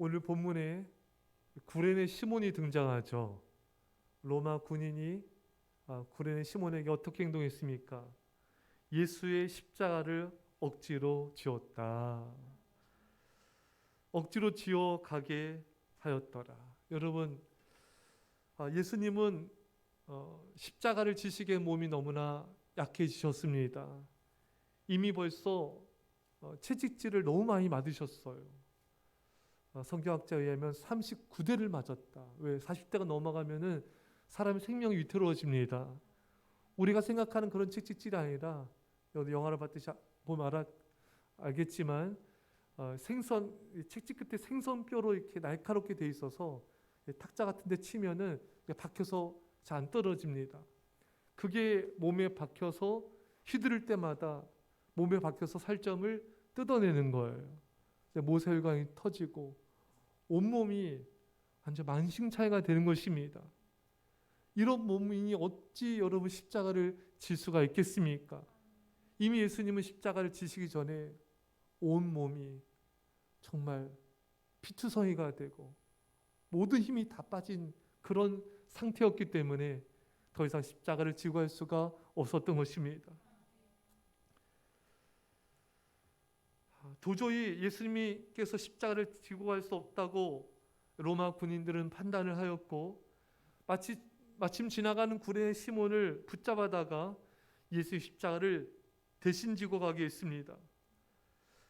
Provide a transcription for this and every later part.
오늘 본문에 구레네 시몬이 등장하죠. 로마 군인이 구레네 시몬에게 어떻게 행동했습니까? 예수의 십자가를 억지로 지었다. 억지로 지어 가게 하였더라. 여러분, 예수님은 십자가를 지시기에 몸이 너무나 약해지셨습니다. 이미 벌써 채찍질을 너무 많이 맞으셨어요. 성경학자에 의하면 39대를 맞았다. 왜? 40대가 넘어가면은 사람의 생명이 위태로워집니다. 우리가 생각하는 그런 채찍질이 아니라, 영화를 봤듯이 보면 알겠지만 생선, 채찍 끝에 생선뼈로 이렇게 날카롭게 돼 있어서 탁자 같은 데 치면은 박혀서 잘 안 떨어집니다. 그게 몸에 박혀서 휘두를 때마다 몸에 박혀서 살점을 뜯어내는 거예요. 모세혈관이 터지고 온몸이 완전 만신창이가 되는 것입니다. 이런 몸이 어찌 여러분 십자가를 질 수가 있겠습니까? 이미 예수님은 십자가를 지시기 전에 온 몸이 정말 피투성이가 되고 모든 힘이 다 빠진 그런 상태였기 때문에 더 이상 십자가를 지고 할 수가 없었던 것입니다. 도저히 예수님께서 십자가를 지고 갈 수 없다고 로마 군인들은 판단을 하였고, 마침 지나가는 구레네 시몬을 붙잡아다가 예수의 십자가를 대신 지고 가게 했습니다.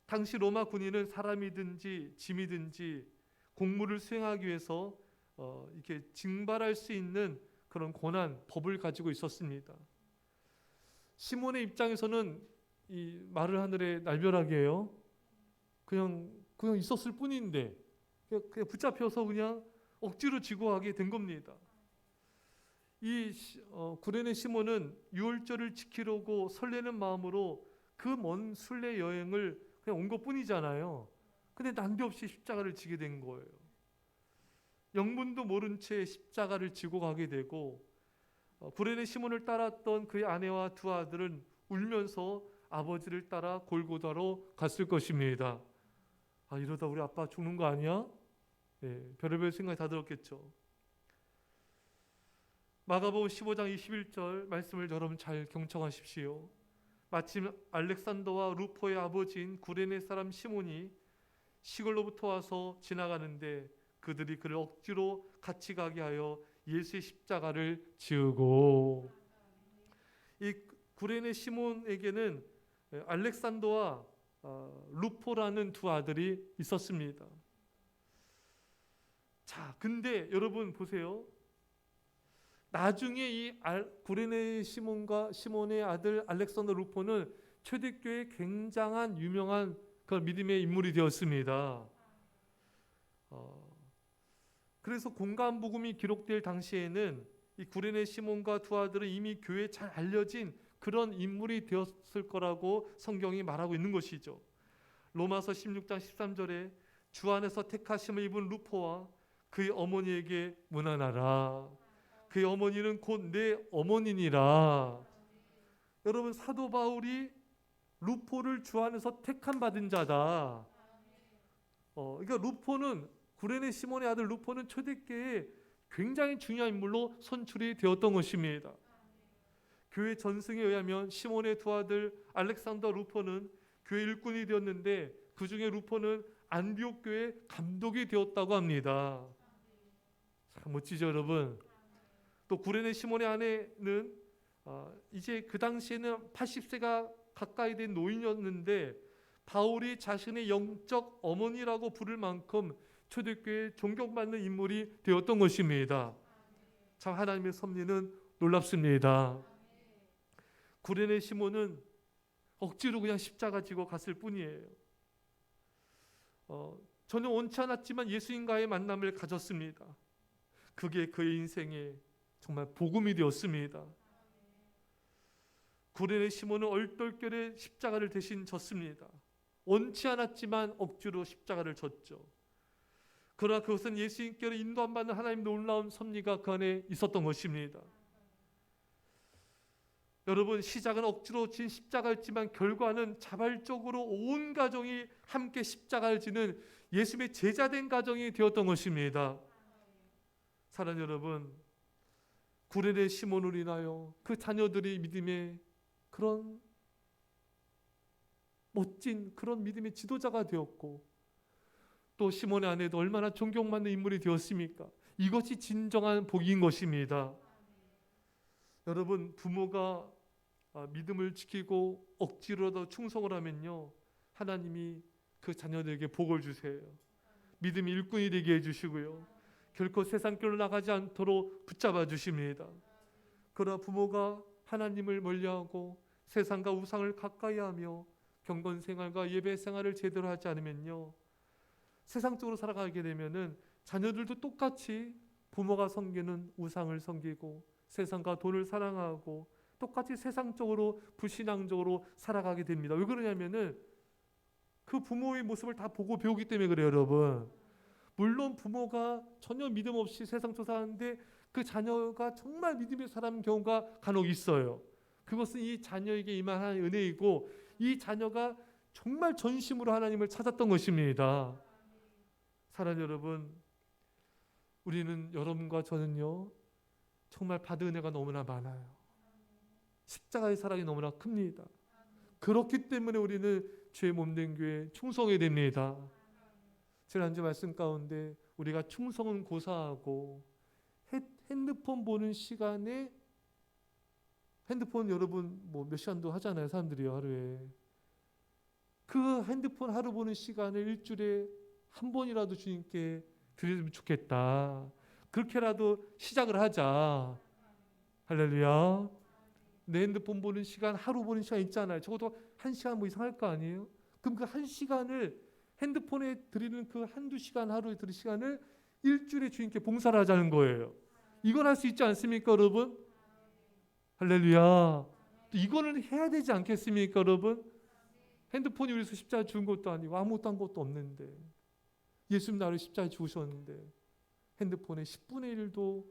당시 로마 군인은 사람이든지 짐이든지 공무를 수행하기 위해서 이렇게 징발할 수 있는 그런 권한, 법을 가지고 있었습니다. 시몬의 입장에서는 이 마른 하늘의 날벼락이에요. 그냥 있었을 뿐인데 그냥 붙잡혀서 그냥 억지로 지고 가게 된 겁니다. 이 구레네 시몬은 유월절을 지키려고 설레는 마음으로 그 먼 순례 여행을 그냥 온 것뿐이잖아요. 근데 난데없이 십자가를 지게 된 거예요. 영문도 모른 채 십자가를 지고 가게 되고, 구레네 시몬을 따랐던 그의 아내와 두 아들은 울면서 아버지를 따라 골고다로 갔을 것입니다. 이러다 우리 아빠 죽는 거 아니야? 별의별 생각이 다 들었겠죠. 마가복음 15장 21절 말씀을 여러분 잘 경청하십시오. 마침 알렉산더와 루포의 아버지인 구레네 사람 시몬이 시골로부터 와서 지나가는데 그들이 그를 억지로 같이 가게 하여 예수의 십자가를 지우고, 이 구레네 시몬에게는 알렉산더와 루포라는 두 아들이 있었습니다. 자, 근데 여러분 보세요. 나중에 이 구레네 시몬의 아들 알렉산더 루포는 초대교회의 굉장한 유명한 그런 믿음의 인물이 되었습니다. 그래서 공간복음이 기록될 당시에는 이 구레네 시몬과 두 아들은 이미 교회에 잘 알려진 그런 인물이 되었을 거라고 성경이 말하고 있는 것이죠. 로마서 16장 13절에 주 안에서 택하심을 입은 루포와 그의 어머니에게 문안하라. 그의 어머니는 곧 내 어머니니라. 여러분, 사도 바울이 루포를 주 안에서 택함 받은 자다. 그러니까 루포는, 구레네 시몬의 아들 루포는 초대교회에 굉장히 중요한 인물로 선출이 되었던 것입니다. 교회 전승에 의하면 시몬의 두 아들 알렉산더 루포는 교회 일꾼이 되었는데, 그 중에 루포는 안디옥 교회 감독이 되었다고 합니다. 참 멋지죠, 여러분. 또 구레네 시몬의 아내는 이제 그 당시에는 80세가 가까이 된 노인이었는데, 바울이 자신의 영적 어머니라고 부를 만큼 초대교회에 존경받는 인물이 되었던 것입니다. 참 하나님의 섭리는 놀랍습니다. 구레네 시몬은 억지로 그냥 십자가 지고 갔을 뿐이에요. 전혀 원치 않았지만 예수님과의 만남을 가졌습니다. 그게 그의 인생에 정말 복음이 되었습니다. 구레네 시몬은 얼떨결에 십자가를 대신 졌습니다. 원치 않았지만 억지로 십자가를 졌죠. 그러나 그것은 예수님께로 인도 안 받는 하나님의 놀라운 섭리가 그 안에 있었던 것입니다. 여러분, 시작은 억지로 진 십자가였지만 결과는 자발적으로 온 가족이 함께 십자가를 지는 예수님의 제자된 가정이 되었던 것입니다. 사랑하는 여러분, 구레네 시몬으로 인하여 그 자녀들이 믿음의 그런 멋진 그런 믿음의 지도자가 되었고, 또 시몬의 아내도 얼마나 존경받는 인물이 되었습니까? 이것이 진정한 복인 것입니다. 여러분, 부모가 믿음을 지키고 억지로라도 충성을 하면요, 하나님이 그 자녀들에게 복을 주세요. 믿음이 일꾼이 되게 해주시고요, 결코 세상길로 나가지 않도록 붙잡아 주십니다. 그러나 부모가 하나님을 멀리하고 세상과 우상을 가까이하며 경건 생활과 예배 생활을 제대로 하지 않으면요, 세상적으로 살아가게 되면은 자녀들도 똑같이 부모가 섬기는 우상을 섬기고 세상과 돈을 사랑하고 똑같이 세상적으로 불신앙적으로 살아가게 됩니다. 왜 그러냐면은 그 부모의 모습을 다 보고 배우기 때문에 그래요, 여러분. 물론 부모가 전혀 믿음 없이 세상적으로 사는데 그 자녀가 정말 믿음의 사람인 경우가 간혹 있어요. 그것은 이 자녀에게 임한 하나님의 은혜이고, 이 자녀가 정말 전심으로 하나님을 찾았던 것입니다. 사랑하는 여러분, 우리는, 여러분과 저는요, 정말 받은 은혜가 너무나 많아요. 십자가의 사랑이 너무나 큽니다. 그렇기 때문에 우리는 죄의 몸된 교회에 충성해야 됩니다. 지난주 말씀 가운데 우리가 충성은 고사하고, 핸드폰 보는 시간에, 핸드폰 여러분 뭐 몇 시간도 하잖아요, 사람들이요, 하루에. 그 핸드폰 하루 보는 시간을 일주일에 한 번이라도 주님께 드리면 좋겠다. 그렇게라도 시작을 하자. 할렐루야. 내 핸드폰 보는 시간, 하루 보는 시간 있잖아요. 적어도 1시간 뭐 이상 할 거 아니에요? 그럼 그 1시간을 핸드폰에 드리는 그 한두 시간, 하루에 드릴 시간을 일주일에 주님께 봉사를 하자는 거예요. 이건 할 수 있지 않습니까, 여러분? 할렐루야. 또 이거는 해야 되지 않겠습니까, 여러분? 핸드폰이 우리에서 십자가 죽은 것도 아니고 아무것도 한 것도 없는데, 예수님 나를 십자가에 죽으셨는데 핸드폰의 10분의 1도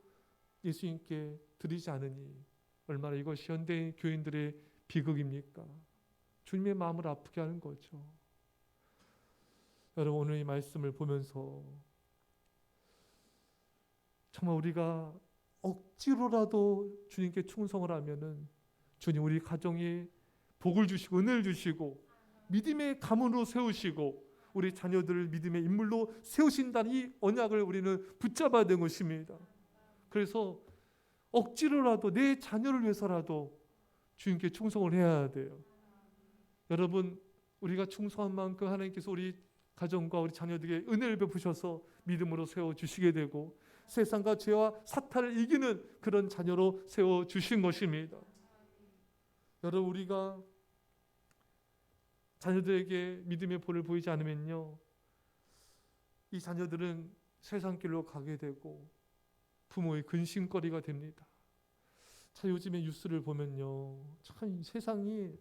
예수님께 드리지 않으니 얼마나 이것이 현대 교인들의 비극입니까? 주님의 마음을 아프게 하는 거죠. 여러분, 오늘 이 말씀을 보면서 정말 우리가 억지로라도 주님께 충성을 하면은 주님 우리 가정에 복을 주시고 은혜를 주시고 믿음의 가문으로 세우시고 우리 자녀들을 믿음의 인물로 세우신다는 이 언약을 우리는 붙잡아야 되는 것입니다. 그래서 억지로라도 내 자녀를 위해서라도 주님께 충성을 해야 돼요. 여러분, 우리가 충성한 만큼 하나님께서 우리 가정과 우리 자녀들에게 은혜를 베푸셔서 믿음으로 세워주시게 되고 세상과 죄와 사탄을 이기는 그런 자녀로 세워주신 것입니다. 여러분, 우리가 자녀들에게 믿음의 볼을 보이지 않으면요, 이 자녀들은 세상길로 가게 되고 부모의 근심거리가 됩니다. 참 요즘에 뉴스를 보면요, 참 세상이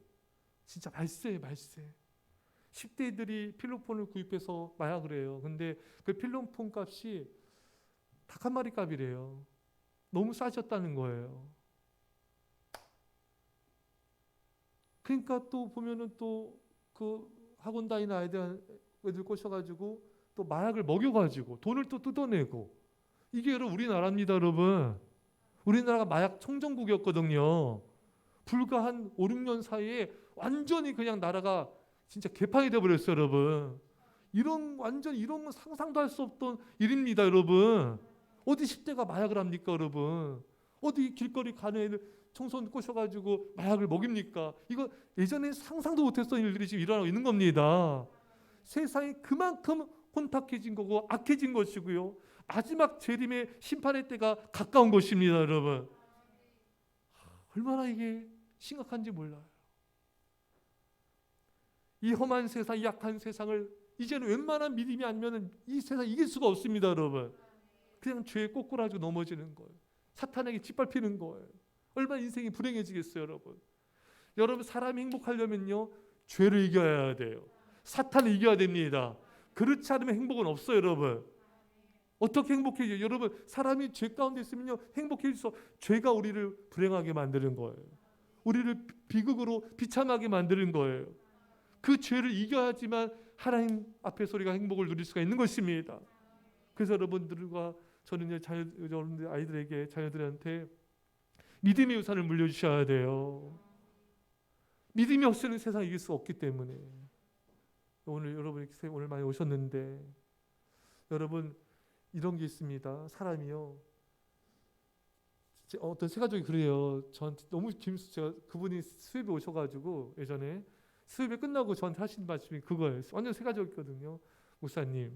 진짜 말세예요, 말세. 10대들이 필로폰을 구입해서 마약을 해요. 근데 그 필로폰 값이 닭 한 마리 값이래요. 너무 싸졌다는 거예요. 그러니까 또 보면은 또 그 학원 다니는 애들 꼬셔가지고 또 마약을 먹여가지고 돈을 또 뜯어내고, 이게 여러분 우리나라입니다, 여러분. 우리나라가 마약 청정국이었거든요. 불과 한 5, 6년 사이에 완전히 그냥 나라가 진짜 개판이 돼버렸어요, 여러분. 이런 건 상상도 할 수 없던 일입니다, 여러분. 어디 10대가 마약을 합니까, 여러분? 어디 길거리 가는 애들 청소년 꼬셔가지고 마약을 먹입니까? 이거 예전에 상상도 못했던 일들이 지금 일어나고 있는 겁니다. 세상이 그만큼 혼탁해진 거고 악해진 것이고요, 마지막 재림의 심판의 때가 가까운 것입니다, 여러분. 얼마나 이게 심각한지 몰라요. 이 험한 세상, 이 약한 세상을 이제는 웬만한 믿음이 아니면 이 세상 이길 수가 없습니다, 여러분. 그냥 죄에 꼬꾸라지고 넘어지는 거예요. 사탄에게 짓밟히는 거예요. 얼마나 인생이 불행해지겠어요, 여러분. 여러분, 사람이 행복하려면요, 죄를 이겨야 돼요. 사탄을 이겨야 됩니다. 그렇지 않으면 행복은 없어요, 여러분. 어떻게 행복해져요? 여러분, 사람이 죄 가운데 있으면요, 행복해져서 죄가 우리를 불행하게 만드는 거예요. 우리를 비극으로 비참하게 만드는 거예요. 그 죄를 이겨야지만 하나님 앞에서 우리가 행복을 누릴 수가 있는 것입니다. 그래서 여러분들과 저는 여러분들 아이들에게 자녀들한테 믿음의 유산을 물려주셔야 돼요. 믿음이 없이는 세상 이길 수 없기 때문에. 오늘 여러분 오늘 많이 오셨는데 여러분 이런 게 있습니다. 사람이요. 어떤 세 가족이 그래요. 저한테 너무 재밌어요. 그분이 수협에 오셔가지고 예전에 수협에 끝나고 저한테 하신 말씀이 그거예요. 완전 세 가족이거든요. 목사님,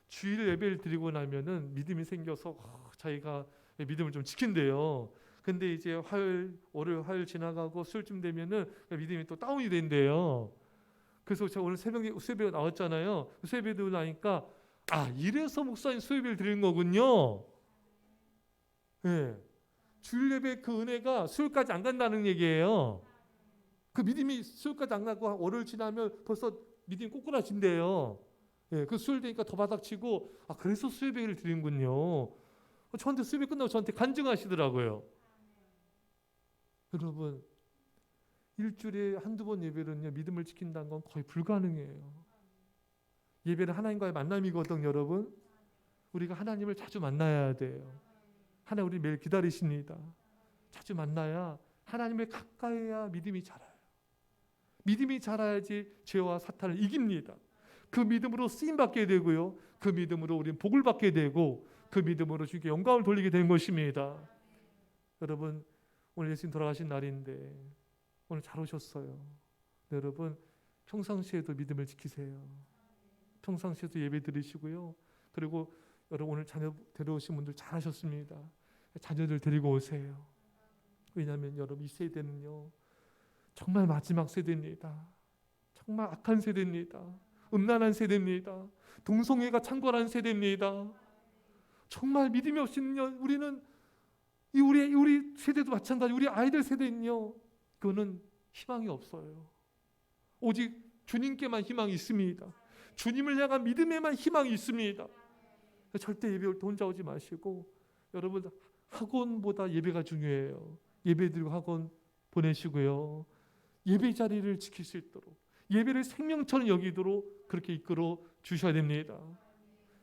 주일 예배를 드리고 나면은 믿음이 생겨서 자기가 믿음을 좀 지킨대요. 근데 이제 월요일 지나가고 수요일쯤 되면은 믿음이 또 다운이 된대요. 그래서 제가 오늘 새벽에 수협에 나왔잖아요. 수협에 나니까 이래서 목사님 수협을 드리는 거군요. 네. 주일 예배 그 은혜가 수요일까지 안 간다는 얘기예요. 그 믿음이 수요일까지 안 가고 월요일 지나면 벌써 믿음이 꼬꾸라진대요. 예, 그 수요일 되니까 더 바닥치고 그래서 수요예배를 드리는군요. 저한테 수요예배 끝나고 저한테 간증하시더라고요. 여러분 일주일에 한두 번 예배는요 믿음을 지킨다는 건 거의 불가능해요. 예배는 하나님과의 만남이거든요. 여러분 우리가 하나님을 자주 만나야 돼요. 하나님 우리 매일 기다리십니다. 자주 만나야 하나님을 가까이 해야 믿음이 자라요. 믿음이 자라야지 죄와 사탄을 이깁니다. 그 믿음으로 쓰임받게 되고요. 그 믿음으로 우리는 복을 받게 되고 그 믿음으로 주님께 영광을 돌리게 된 것입니다. 여러분 오늘 예수님 돌아가신 날인데 오늘 잘 오셨어요. 여러분 평상시에도 믿음을 지키세요. 평상시에도 예배 드리시고요. 그리고 여러분 오늘 자녀 데려오신 분들 잘하셨습니다. 자녀들 데리고 오세요. 왜냐하면 여러분 이 세대는요 정말 마지막 세대입니다. 정말 악한 세대입니다. 음란한 세대입니다. 동성애가 창궐한 세대입니다. 정말 믿음이 없이는요 우리는 우리 세대도 마찬가지. 우리 아이들 세대는요 그거는 희망이 없어요. 오직 주님께만 희망이 있습니다. 주님을 향한 믿음에만 희망이 있습니다. 절대 예배 올 때 혼자 오지 마시고 여러분 학원보다 예배가 중요해요. 예배 드리고 학원 보내시고요. 예배 자리를 지킬 수 있도록 예배를 생명처럼 여기도록 그렇게 이끌어 주셔야 됩니다.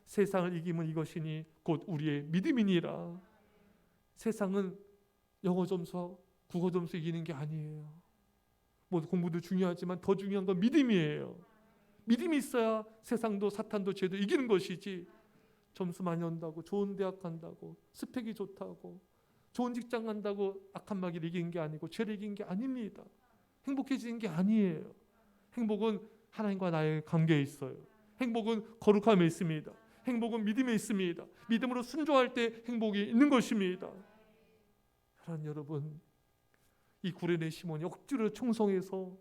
세상을 이기면 이것이니 곧 우리의 믿음이니라. 세상은 영어 점수, 국어 점수 이기는 게 아니에요. 뭐 공부도 중요하지만 더 중요한 건 믿음이에요. 믿음이 있어야 세상도 사탄도 죄도 이기는 것이지 점수 많이 온다고 좋은 대학 간다고 스펙이 좋다고 좋은 직장 간다고 악한 마귀를 이기는 게 아니고 죄를 이기는 게 아닙니다. 행복해지는 게 아니에요. 행복은 하나님과 나의 관계에 있어요. 행복은 거룩함에 있습니다. 행복은 믿음에 있습니다. 믿음으로 순종할 때 행복이 있는 것입니다. 사랑하는 여러분, 이 구레네 시몬이 억지로 충성해서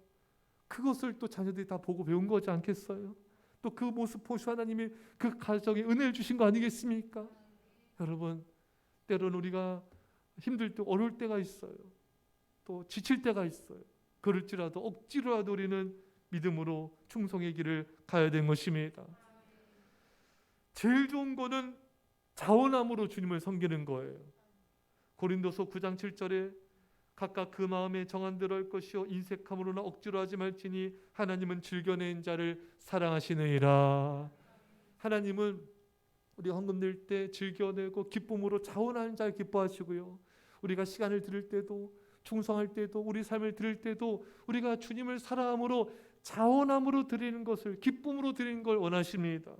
그것을 또 자녀들이 다 보고 배운 거지 않겠어요? 또 그 모습 보시 하나님이 그 가정에 은혜를 주신 거 아니겠습니까? 여러분 때로는 우리가 힘들 때 어려울 때가 있어요. 또 지칠 때가 있어요. 그럴지라도 억지로라도 우리는 믿음으로 충성의 길을 가야 되는 것입니다. 제일 좋은 거는 자원함으로 주님을 섬기는 거예요. 고린도서 9장 7절에 각각 그 마음에 정한 대로 할 것이요 인색함으로나 억지로 하지 말지니 하나님은 즐겨낸 자를 사랑하시느니라. 하나님은 우리가 헌금 낼 때 즐겨내고 기쁨으로 자원하는 자를 기뻐하시고요. 우리가 시간을 드릴 때도 충성할 때도 우리 삶을 드릴 때도 우리가 주님을 사랑함으로 자원함으로 드리는 것을 기쁨으로 드리는 걸 원하십니다.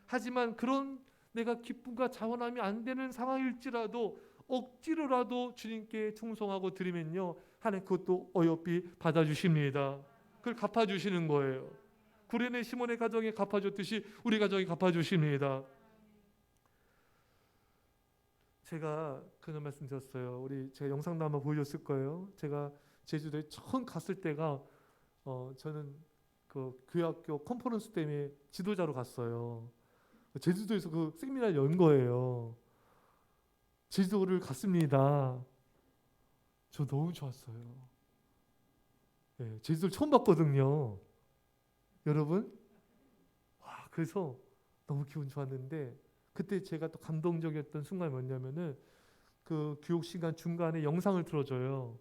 하지만 그런 내가 기쁨과 자원함이 안 되는 상황일지라도 억지로라도 주님께 충성하고 드리면요 하나님 그것도 어여삐 받아주십니다. 그걸 갚아주시는 거예요. 구레네 시몬의 가정에 갚아줬듯이 우리 가정에 갚아주십니다. 제가 그런 말씀 드렸어요. 제가 영상도 한번 보여줬을 거예요. 제가 제주도에 처음 갔을 때가 저는 그 교회학교 컨퍼런스 때문에 지도자로 갔어요. 제주도에서 그 세미나를 연 거예요. 제주도를 갔습니다. 저 너무 좋았어요. 네, 제주도를 처음 봤거든요. 여러분, 그래서 너무 기분 좋았는데 그때 제가 또 감동적이었던 순간이 뭐냐면은 그 교육 시간 중간에 영상을 틀어줘요.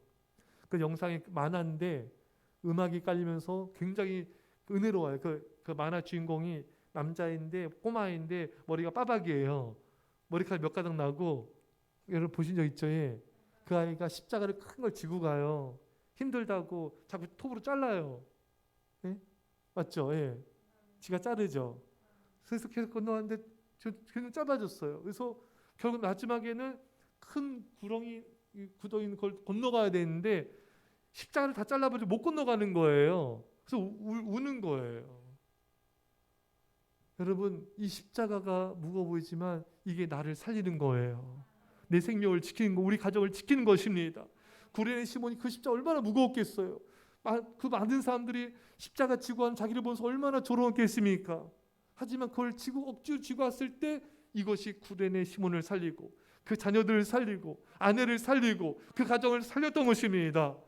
그 영상이 만화인데 음악이 깔리면서 굉장히 은혜로워요. 그 만화 주인공이 남자인데 꼬마인데 머리가 빠박이에요. 머리카락 몇 가닥 나고, 여러분 보신 적 있죠? 예. 그 아이가 십자가를 큰 걸 지고 가요. 힘들다고 자꾸 톱으로 잘라요. 예? 맞죠? 예. 지가 자르죠. 그래서 계속 건너왔는데 계속 짧아졌어요. 그래서 결국 마지막에는 큰 구렁이 굳어 있는 걸 건너가야 되는데 십자가를 다 잘라버리고 못 건너가는 거예요. 그래서 우는 거예요. 여러분, 이 십자가가 무거워 보이지만 이게 나를 살리는 거예요. 내 생명을 지키는 거, 우리 가정을 지키는 것입니다. 구레네 시몬이 그 십자가 얼마나 무거웠겠어요. 그 많은 사람들이 십자가 지고 한 자기를 보면서 얼마나 조롱했겠습니까? 하지만 그걸 지고 억지로 지고 왔을 때 이것이 구레네 시몬을 살리고 그 자녀들을 살리고 아내를 살리고 그 가정을 살렸던 것입니다.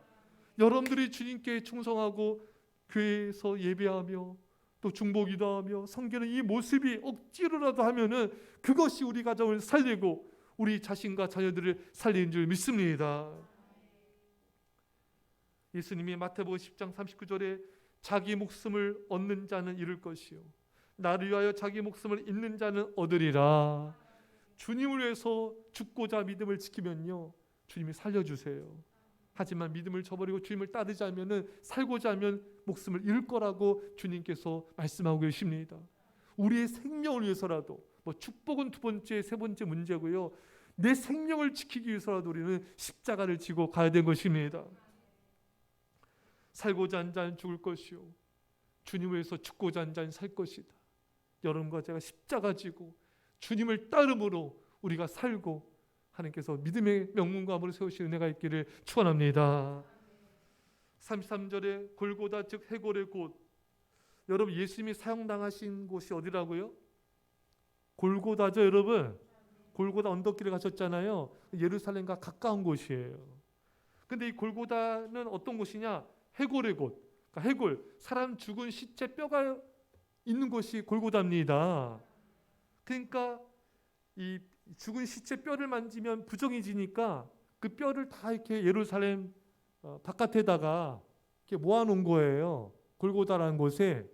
여러분들이 주님께 충성하고 교회에서 예배하며 또 중보기도하며 섬기는 이 모습이 억지로라도 하면은 그것이 우리 가정을 살리고 우리 자신과 자녀들을 살리는 줄 믿습니다. 예수님이 마태복음 10장 39절에 자기 목숨을 얻는 자는 잃을 것이요 나를 위하여 자기 목숨을 잃는 자는 얻으리라. 주님을 위해서 죽고자 믿음을 지키면요 주님이 살려주세요. 하지만 믿음을 저버리고 주님을 따르지 않으면 살고자 하면 목숨을 잃을 거라고 주님께서 말씀하고 계십니다. 우리의 생명을 위해서라도 축복은 두 번째, 세 번째 문제고요. 내 생명을 지키기 위해서라도 우리는 십자가를 지고 가야 되는 것입니다. 살고자 한 자는 죽을 것이요 주님을 위해서 죽고자 한 자는 살 것이다. 여러분과 제가 십자가 지고 주님을 따름으로 우리가 살고 하나님께서 믿음의 명문가함으로 세우신 은혜가 있기를 축원합니다. 33절에 골고다 즉 해골의 곳. 여러분 예수님이 사형당하신 곳이 어디라고요? 골고다죠 여러분. 골고다 언덕길에 가셨잖아요. 예루살렘과 가까운 곳이에요. 근데 이 골고다는 어떤 곳이냐? 해골의 곳. 그러니까 해골, 사람 죽은 시체 뼈가 있는 곳이 골고다입니다. 그러니까 이 죽은 시체 뼈를 만지면 부정해지니까 그 뼈를 다 이렇게 예루살렘 바깥에다가 이렇게 모아놓은 거예요. 골고다라는 곳에.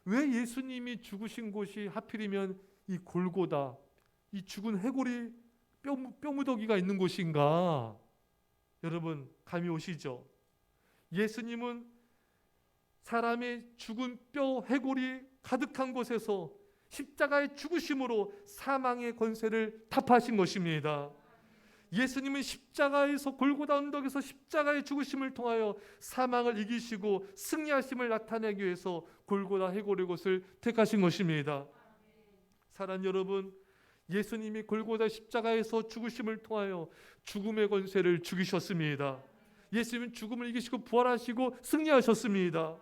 왜 예수님이 죽으신 곳이 하필이면 이 골고다, 이 죽은 해골이 뼈무더기가 있는 곳인가? 여러분 감이 오시죠? 예수님은 사람의 죽은 뼈 해골이 가득한 곳에서 십자가의 죽으심으로 사망의 권세를 타파하신 것입니다. 예수님은 십자가에서 골고다 언덕에서 십자가의 죽으심을 통하여 사망을 이기시고 승리하심을 나타내기 위해서 골고다 해골의 곳을 택하신 것입니다. 사랑하는 여러분, 예수님이 골고다 십자가에서 죽으심을 통하여 죽음의 권세를 죽이셨습니다. 예수님은 죽음을 이기시고 부활하시고 승리하셨습니다.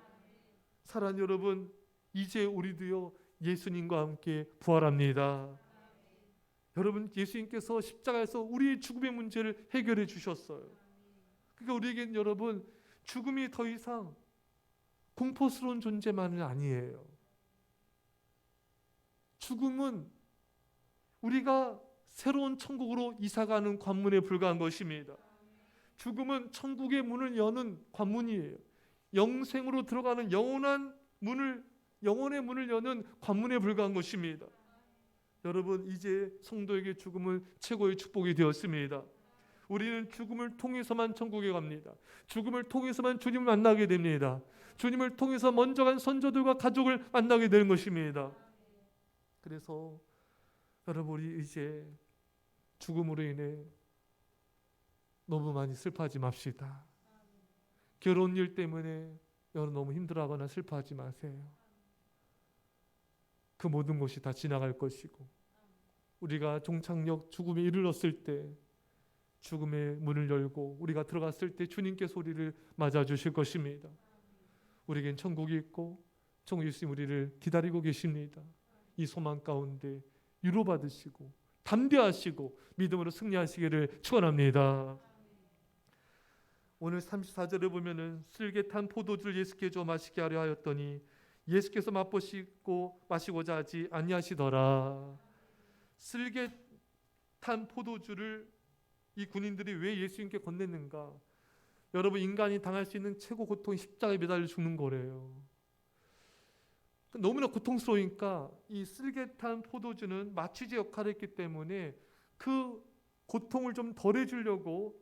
사랑하는 여러분, 이제 우리도요 예수님과 함께 부활합니다. 여러분 예수님께서 십자가에서 우리의 죽음의 문제를 해결해 주셨어요. 그러니까 우리에겐 여러분 죽음이 더 이상 공포스러운 존재만은 아니에요. 죽음은 우리가 새로운 천국으로 이사가는 관문에 불과한 것입니다. 죽음은 천국의 문을 여는 관문이에요. 영생으로 들어가는 영원의 문을 여는 관문에 불과한 것입니다. 여러분 이제 성도에게 죽음은 최고의 축복이 되었습니다. 우리는 죽음을 통해서만 천국에 갑니다. 죽음을 통해서만 주님을 만나게 됩니다. 주님을 통해서 먼저 간 선조들과 가족을 만나게 되는 것입니다. 그래서 여러분 우리 이제 죽음으로 인해 너무 많이 슬퍼하지 맙시다. 결혼 일 때문에 여러분 너무 힘들어하거나 슬퍼하지 마세요. 그 모든 것이 다 지나갈 것이고 우리가 종착역 죽음에 이르렀을 때 죽음의 문을 열고 우리가 들어갔을 때 주님께서 우리를 맞아주실 것입니다. 우리에겐 천국이 있고 천국 예수님 우리를 기다리고 계십니다. 이 소망 가운데 위로받으시고 담대하시고 믿음으로 승리하시기를 축원합니다. 오늘 34절에 보면은 쓸개 탄 포도주를 예수께 줘 마시게 하려 하였더니 예수께서 맛보시고 마시고자 하지 아니하시더라. 쓸개 탄 포도주를 이 군인들이 왜 예수님께 건넸는가? 여러분 인간이 당할 수 있는 최고 고통이 십자가에 매달려 죽는 거래요. 너무나 고통스러우니까 이 쓸개탄 포도주는 마취제 역할을 했기 때문에 그 고통을 좀 덜해 주려고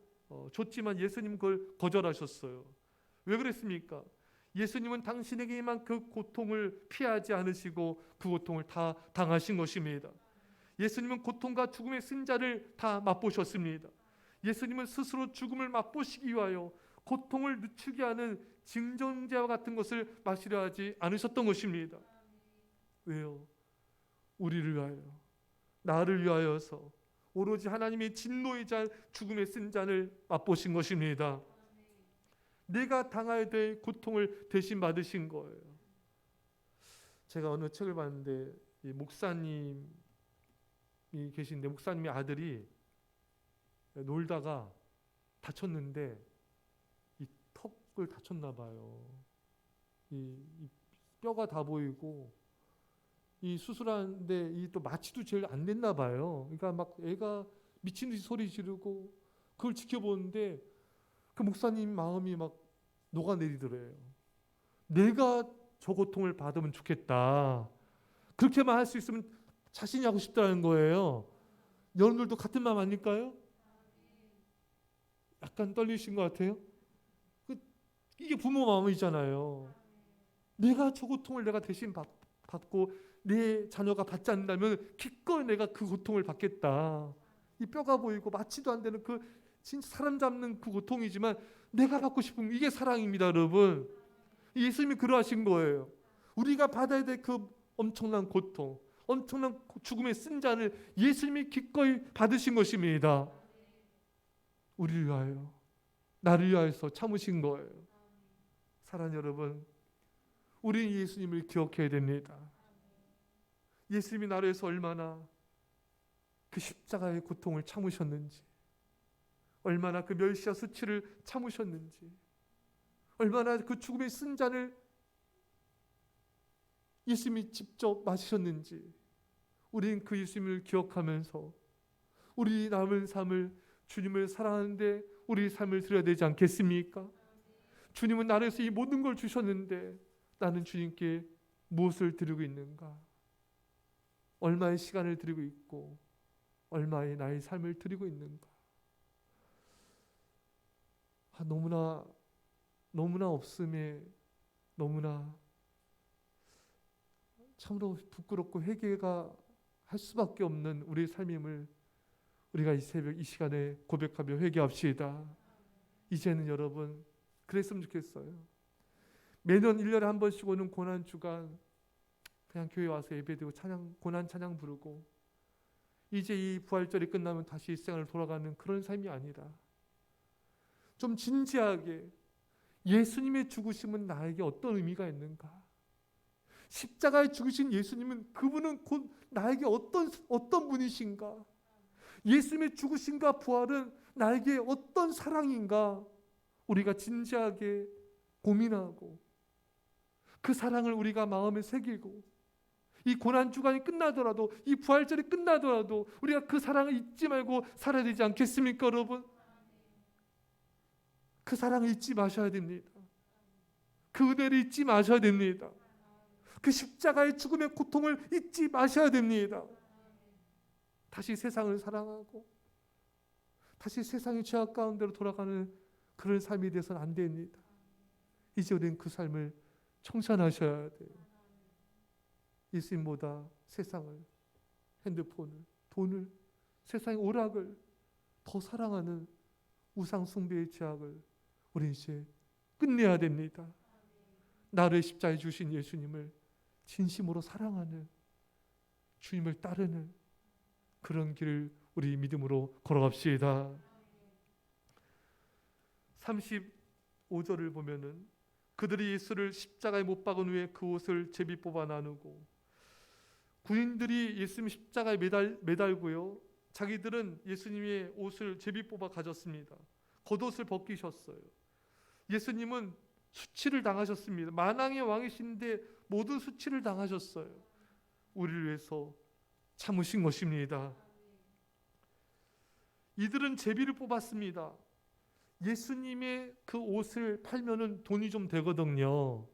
줬지만 예수님은 그걸 거절하셨어요. 왜 그랬습니까? 예수님은 당신에게 임한 그 고통을 피하지 않으시고 그 고통을 다 당하신 것입니다. 예수님은 고통과 죽음의 승자를 다 맛보셨습니다. 예수님은 스스로 죽음을 맛보시기 위하여 고통을 늦추게 하는 증정제와 같은 것을 마시려 하지 않으셨던 것입니다. 왜요? 우리를 위하여, 나를 위하여서 오로지 하나님의 진노이자 죽음의 승자를 맛보신 것입니다. 내가 당해야 될 고통을 대신 받으신 거예요. 제가 어느 책을 봤는데 이 목사님이 계신데 목사님의 아들이 놀다가 다쳤는데 이 턱을 다쳤나 봐요. 이 뼈가 다 보이고 이 수술하는데 이 또 마취도 제일 안 됐나 봐요. 그러니까 막 애가 미친 듯이 소리 지르고 그걸 지켜보는데 그 목사님 마음이 막 녹아내리더래요. 내가 저 고통을 받으면 좋겠다. 그렇게만 할 수 있으면 자신이 하고 싶다는 거예요. 여러분들도 같은 마음 아닐까요? 약간 떨리신 것 같아요. 이게 부모 마음이잖아요. 내가 저 고통을 내가 대신 받고 내 자녀가 받지 않는다면 기꺼이 내가 그 고통을 받겠다. 이 뼈가 보이고 마취도 안 되는 그 진짜 사람 잡는 그 고통이지만 내가 받고 싶은 이게 사랑입니다, 여러분. 예수님이 그러하신 거예요. 우리가 받아야 될 그 엄청난 고통, 엄청난 죽음의 승자를 예수님이 기꺼이 받으신 것입니다. 우리를 위하여, 나를 위하여서 참으신 거예요. 사랑하는 여러분, 우리는 예수님을 기억해야 됩니다. 예수님이 나를 위해서 얼마나 그 십자가의 고통을 참으셨는지, 얼마나 그 멸시와 수치를 참으셨는지, 얼마나 그 죽음의 승자를 예수님이 직접 마시셨는지, 우리는 그 예수님을 기억하면서 우리 남은 삶을 주님을 사랑하는데 우리 삶을 드려야 되지 않겠습니까? 주님은 나를 위해서 이 모든 걸 주셨는데 나는 주님께 무엇을 드리고 있는가? 얼마의 시간을 드리고 있고 얼마의 나의 삶을 드리고 있는가? 너무나 없음에 너무나 참으로 부끄럽고 회개가 할 수밖에 없는 우리의 삶임을 우리가 이 새벽 이 시간에 고백하며 회개합시다. 이제는 여러분 그랬으면 좋겠어요. 매년 1년에 한 번씩 오는 고난주간 그냥 교회 와서 예배드리고 고난 찬양 부르고 이제 이 부활절이 끝나면 다시 일생을 돌아가는 그런 삶이 아니라 좀 진지하게 예수님의 죽으심은 나에게 어떤 의미가 있는가? 십자가에 죽으신 예수님은 그분은 곧 나에게 어떤 분이신가? 예수님의 죽으심과 부활은 나에게 어떤 사랑인가? 우리가 진지하게 고민하고 그 사랑을 우리가 마음에 새기고 이 고난주간이 끝나더라도 이 부활절이 끝나더라도 우리가 그 사랑을 잊지 말고 살아야 되지 않겠습니까, 여러분? 그 사랑을 잊지 마셔야 됩니다. 그 은혜를 잊지 마셔야 됩니다. 그 십자가의 죽음의 고통을 잊지 마셔야 됩니다. 다시 세상을 사랑하고 다시 세상의 죄악 가운데로 돌아가는 그런 삶이 되어서는 안 됩니다. 이제 우리는 그 삶을 청산하셔야 돼요. 예수님보다 세상을, 핸드폰을, 돈을, 세상의 오락을 더 사랑하는 우상 숭배의 죄악을 우리 이제 끝내야 됩니다. 나를 십자가에 주신 예수님을 진심으로 사랑하는 주님을 따르는 그런 길을 우리 믿음으로 걸어갑시다. 35절을 보면은 그들이 예수를 십자가에 못 박은 후에 그 옷을 제비 뽑아 나누고 군인들이 예수님 십자가에 매달고요. 자기들은 예수님의 옷을 제비 뽑아 가졌습니다. 겉옷을 벗기셨어요. 예수님은 수치를 당하셨습니다. 만왕의 왕이신데 모든 수치를 당하셨어요. 우리를 위해서 참으신 것입니다. 이들은 제비를 뽑았습니다. 예수님의 그 옷을 팔면은 돈이 좀 되거든요.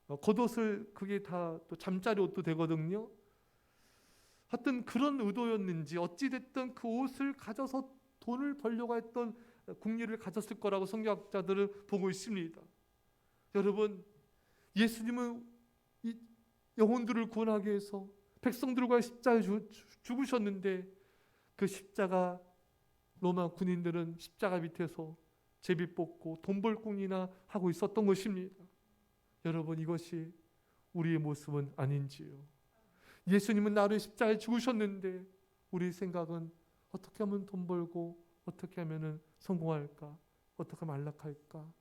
겉옷을 그게 다 또 잠자리 옷도 되거든요. 하여튼 그런 의도였는지 어찌됐든 그 옷을 가져서 돈을 벌려고 했던 궁리를 가졌을 거라고 성경학자들은 보고 있습니다. 여러분, 예수님은 이 영혼들을 구원하기 위해서 백성들과 십자가에 죽으셨는데 그 십자가 로마 군인들은 십자가 밑에서 제비 뽑고 돈벌궁리나 하고 있었던 것입니다. 여러분, 이것이 우리의 모습은 아닌지요? 예수님은 나를 십자가에 죽으셨는데 우리 생각은 어떻게 하면 돈 벌고 어떻게 하면 성공할까? 어떻게 하면 안락할까?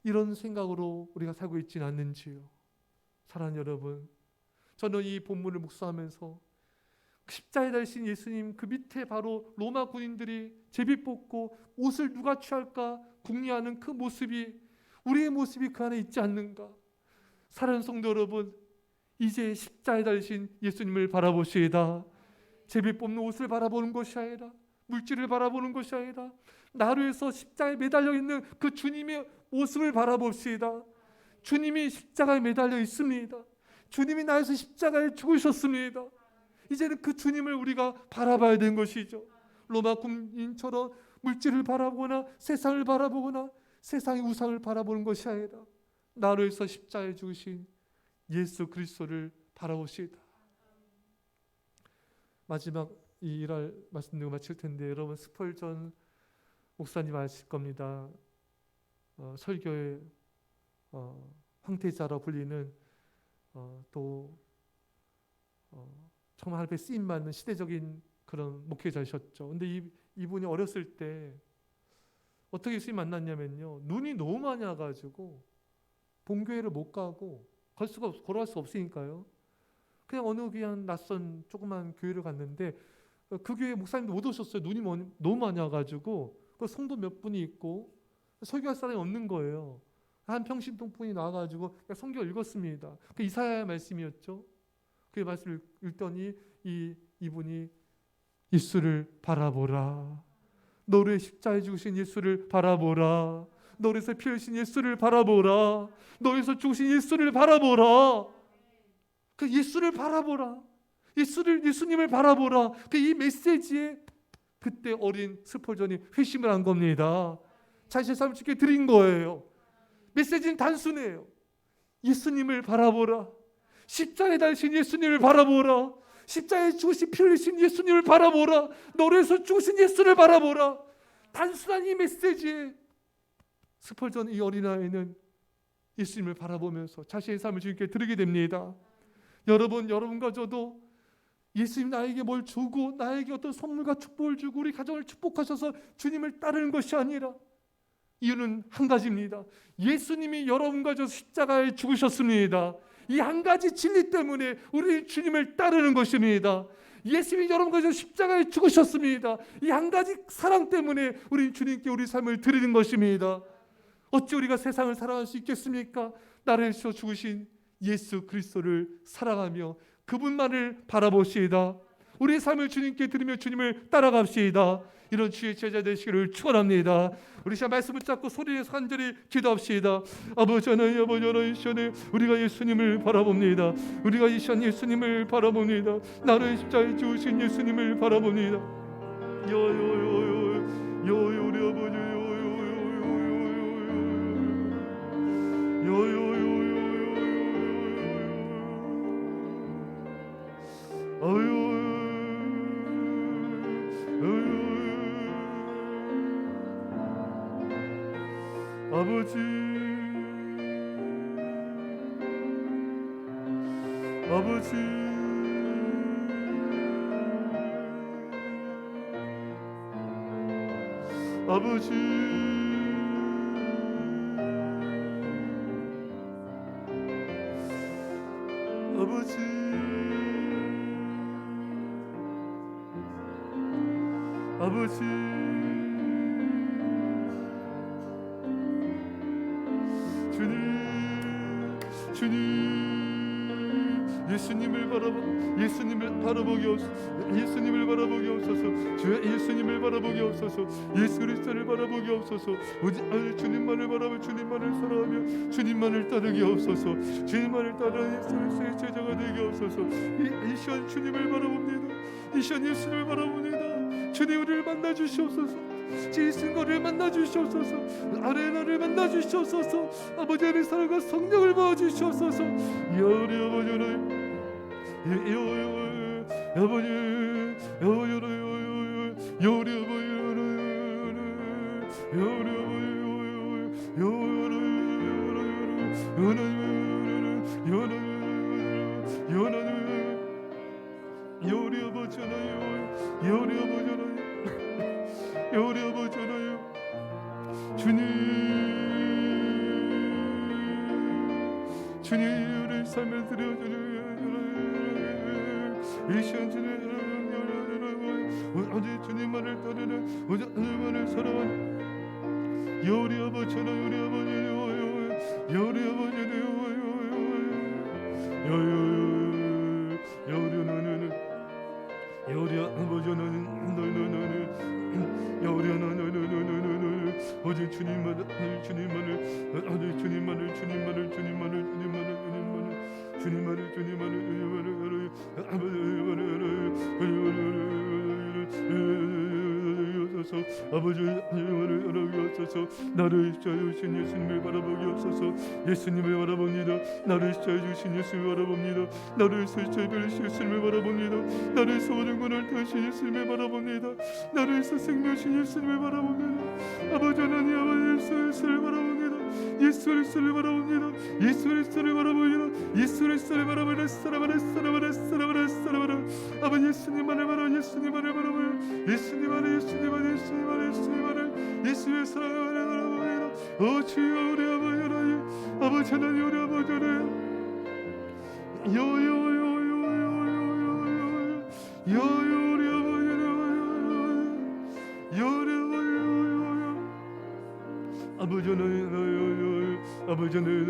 이런 생각으로 우리가 살고 있지는 않는지요? 사랑하는 여러분, 저는 이 본문을 묵상하면서 십자가에 달리신 예수님 그 밑에 바로 로마 군인들이 제비 뽑고 옷을 누가 취할까 궁리하는 그 모습이 우리의 모습이 그 안에 있지 않는가? 사랑하는 성도 여러분, 이제 십자가에 달리신 예수님을 바라보시다. 제비 뽑는 옷을 바라보는 것이 아니라 물질을 바라보는 것이 아니라 나로 해서 십자가에 매달려 있는 그 주님의 모습을 바라봅시다. 주님이 십자가에 매달려 있습니다. 주님이 나에서 십자가에 죽으셨습니다. 이제는 그 주님을 우리가 바라봐야 되는 것이죠. 로마 군인처럼 물질을 바라보거나 세상을 바라보거나 세상의 우상을 바라보는 것이 아니라 나로 해서 십자가에 죽으신 예수 그리스도를 바라봅시다. 마지막 이 일할 말씀드리고 마칠 텐데, 여러분 스펄전 목사님 아실 겁니다. 설교의 황태자라 불리는 또 정말 하나님의 쓰임 받는 시대적인 그런 목회자이셨죠. 근데 이분이 어렸을 때 어떻게 쓰임 만났냐면요, 눈이 너무 많이 와가지고 본교회를 못 가고 걸어갈 수 없으니까요. 그냥 어느 그냥 낯선 조그만 교회를 갔는데 그 교회 목사님도 못 오셨어요. 눈이 너무 많이 와가지고 그 성도 몇 분이 있고 설교할 사람이 없는 거예요. 한 평신동 분이 나와가지고 성경 읽었습니다. 그 이사야 말씀이었죠. 그 말씀을 읽더니 이분이 예수를 바라보라. 너를 십자가에 죽으신 예수를 바라보라. 너에서 피 흘리신 예수를 바라보라. 너에서 죽으신 예수를 바라보라. 그 예수를 바라보라. 예수님을 바라보라. 그 이 메시지에 그때 어린 스펄전이 회심을 한 겁니다. 자신의 삶을 주께 드린 거예요. 메시지는 단순해요. 예수님을 바라보라. 십자가에 달리신 예수님을 바라보라. 십자가에 죽으신 피 흘리신 예수님을 바라보라. 너에서 죽으신 예수를 바라보라. 단순한 이 메시지에 스펄전 이 어린아이는 예수님을 바라보면서 자신의 삶을 주님께 드리게 됩니다. 여러분과 저도 예수님 나에게 뭘 주고 나에게 어떤 선물과 축복을 주고 우리 가정을 축복하셔서 주님을 따르는 것이 아니라 이유는 한 가지입니다. 예수님이 여러분과 저 십자가에 죽으셨습니다. 이 한 가지 진리 때문에 우리 주님을 따르는 것입니다. 예수님이 여러분과 저 십자가에 죽으셨습니다. 이 한 가지 사랑 때문에 우리 주님께 우리 삶을 드리는 것입니다. 어찌 우리가 세상을 사랑할 수 있겠습니까? 나를 위해서 죽으신 예수 그리스도를 사랑하며 그분만을 바라보시다. 우리의 삶을 주님께 드리며 주님을 따라갑시다. 이런 주의 제자 되시기를 축원합니다. 우리 시간 말씀 붙잡고 소리내서 간절히 기도합시다. 아버지 하나님, 아버지 하나님, 우리가 예수님을 바라봅니다. 우리가 이 시간 예수님을 바라봅니다. 나를 십자가에 죽으신 예수님을 바라봅니다. 요요요요 우리 아버지 아버지 아버지 아버지 주님 예수님을 바라보게 없소서. 예수님을 바라보게 없소서. 주여 예수님을 바라보게 없소서. 예수 그리스도를 바라보게 없소서. 오직 주님만을 바라보 주님만을 사랑하며 주님만을 따르게 없소서. 주님만을 따르는 예수 그리스도의 제자가 되게 없소서. 이 시간 주님을 바라봅니다. 이 시간 예수님을 바라봅니다. 주님 우리를 만나 주시옵소서. 예수님을 만나 주시옵소서. 아레나를 만나 주시옵소서. 아버지 하나님 사랑과 성령을 부어 주시옵소서. 우리 아버지 하나님 아버지 주님 우리 삶을 드려주는 이 시간 주님 아버지 주님만을 따르는 오직 주님만을 사랑하는 우리 아버지 우리 아버지 우리 아버지 오직 주님만을 아버지 하나님 나를 십자가에 주신 예수님을 바라보게 없어서. 예수님을 바라봅니다. 나를 십자가에 주신 예수님을 바라봅니다. 나를 십자가에 베리신 예수님을 바라봅니다. 나를 모든 권을 대신 예수님을 바라봅니다. 나를 생명신 예수님을 바라봅니다. 아버지 하나님 아버지 예수를 바라봅니다. 예수 그리스도를 바라봅니다. 예수 그리스도를 바라봅니다. 예수 그리스도를 바라봅니다. 아버지 예수님만을 바라보 예수님만을 바라보요. 예수님만을 예수님의 사랑을 바라봅니다. 오 주여 우리 아버지 하나님 아버지 하나님 우리 아버지 하나님 우리 아버지 아버지 하나님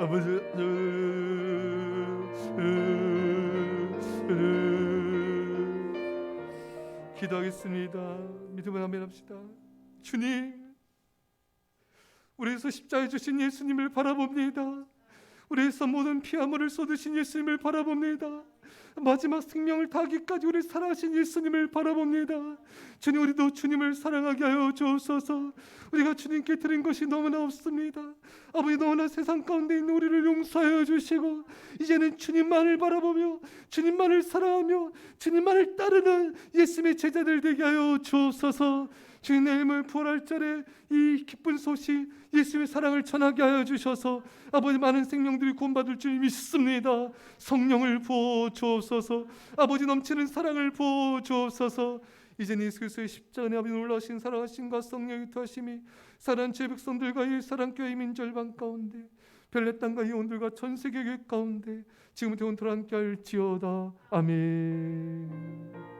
아버지 기도하겠습니다. 믿음을 아멘합시다. 주님, 우리에서 십자가에 주신 예수님을 바라봅니다. 우리에서 모든 피와 물을 쏟으신 예수님을 바라봅니다. 마지막 생명을 다하기까지 우리 사랑하신 예수님을 바라봅니다. 주님, 우리도 주님을 사랑하게 하여 주옵소서. 우리가 주님께 드린 것이 너무나 없습니다. 아버지, 너무나 세상 가운데 있는 우리를 용서하여 주시고 이제는 주님만을 바라보며 주님만을 사랑하며 주님만을 따르는 예수님의 제자들 되게 하여 주옵소서. 주님, 내일 부활할 절에 이 기쁜 소식 예수님의 사랑을 전하게 하여 주셔서 아버지 많은 생명들이 구원받을 줄 믿습니다. 성령을 부어 주옵소서. 아버지 넘치는 사랑을 부어 주옵소서. 이제는 예수 그리스도의 십자가의 아버지 놀라신 사랑하심과 성령의 도하심이 사랑하는 제 백성들과 이 사랑교회 민절방 가운데 별내 땅과 이온들과 전 세계 교회 가운데 지금부터 영원토록 함께 할지어다. 아멘.